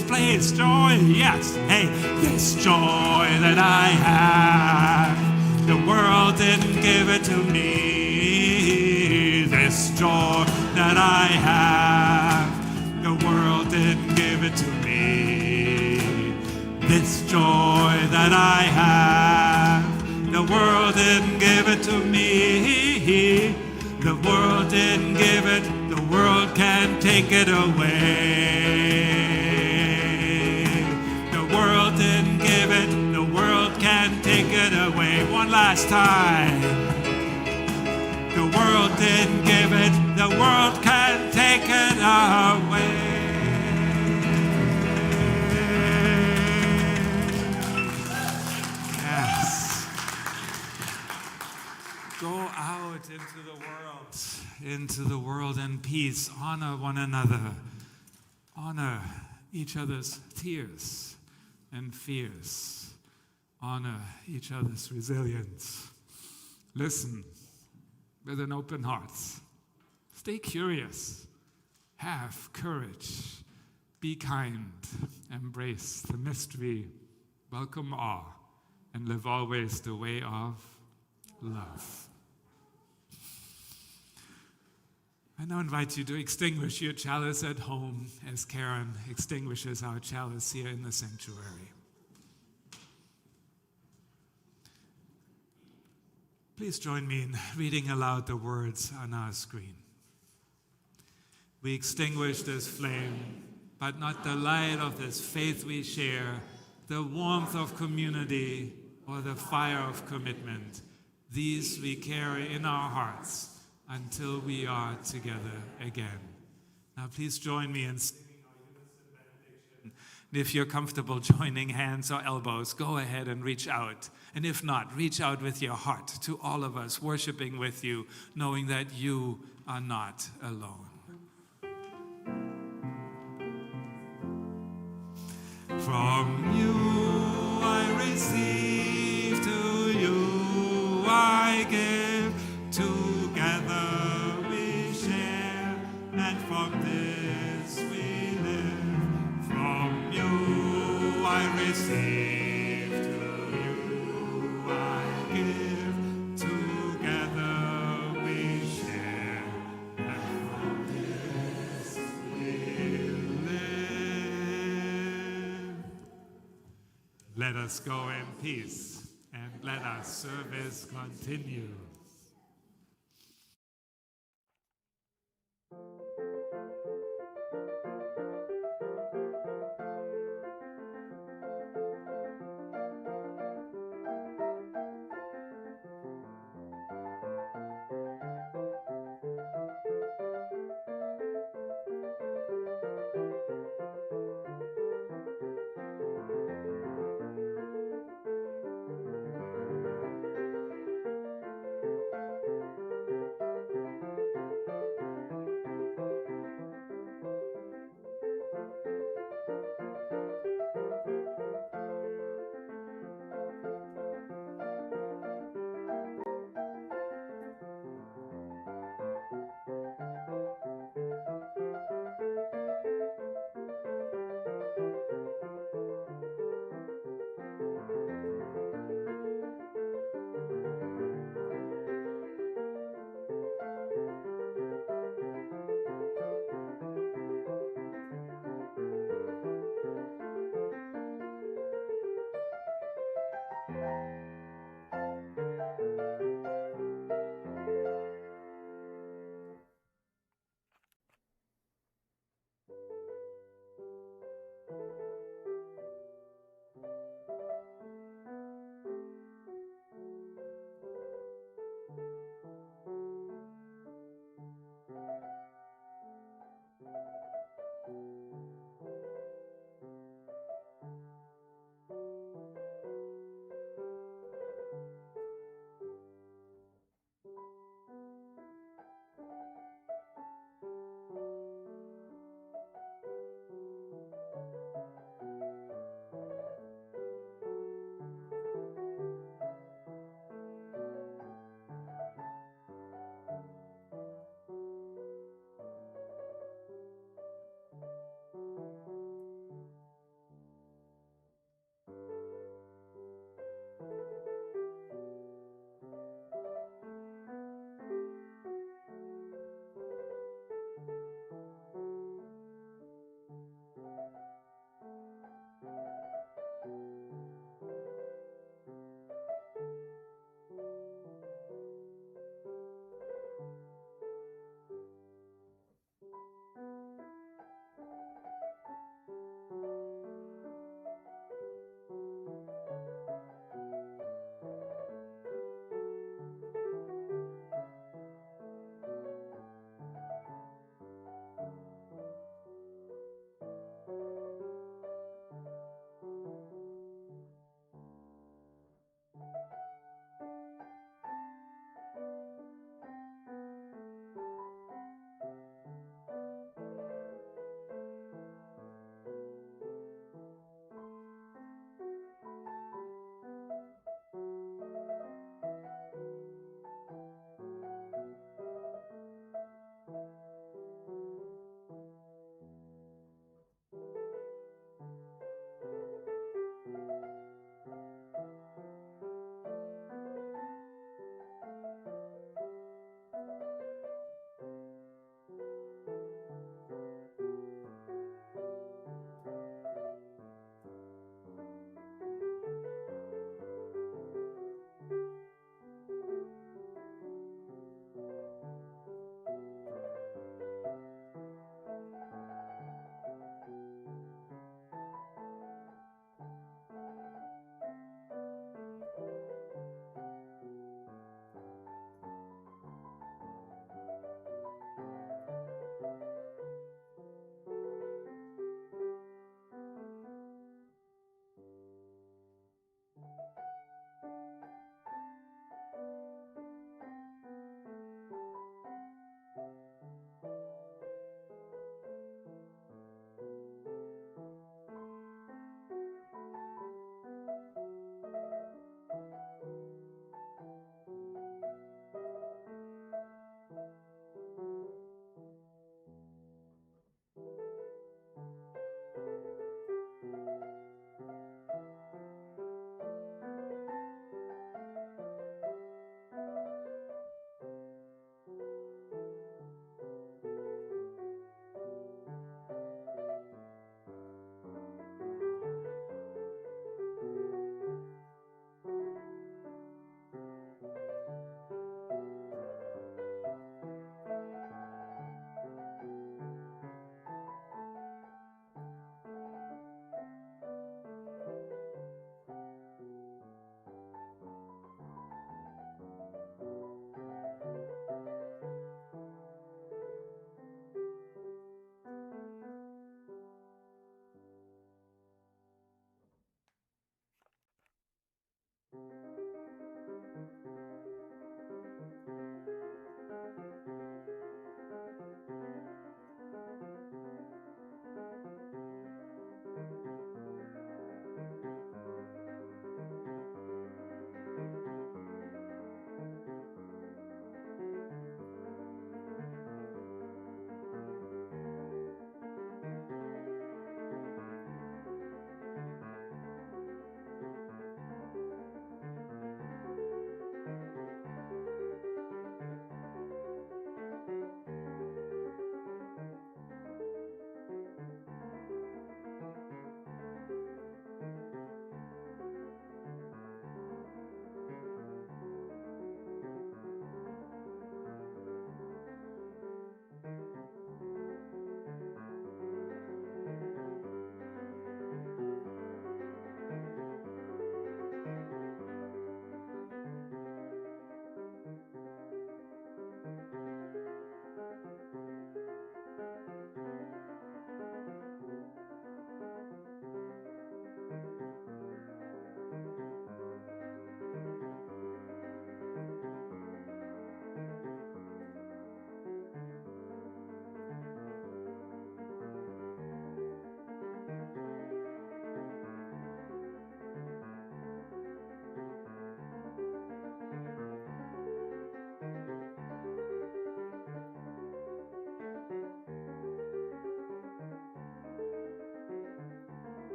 place, joy, yes. Hey, this joy that I have, the world didn't give it to me. This joy that I have, the world didn't give it to me. This joy that I have, the world didn't give it to me. The world didn't give it, the world can't take it away. The world didn't give it, the world can't take it away. One last time. The world didn't give it, the world can't take it away. Yes. Go out into the world in peace. Honor one another. Honor each other's tears and fears. Honor each other's resilience. Listen with an open heart. Stay curious. Have courage. Be kind. Embrace the mystery. Welcome awe. And live always the way of love. I now invite you to extinguish your chalice at home as Karen extinguishes our chalice here in the sanctuary. Please join me in reading aloud the words on our screen. We extinguish this flame, but not the light of this faith we share, the warmth of community, or the fire of commitment. These we carry in our hearts until we are together again. Now please join me in singing our unison benediction If you're comfortable joining hands or elbows, go ahead and reach out. And if not, reach out with your heart to all of us, worshiping with you, knowing that you are not alone. From you I receive, to you I give, together we share, and from this we live. From you I receive, to you I give, together we share, and from this we live. Let us go in peace, and let our service continue.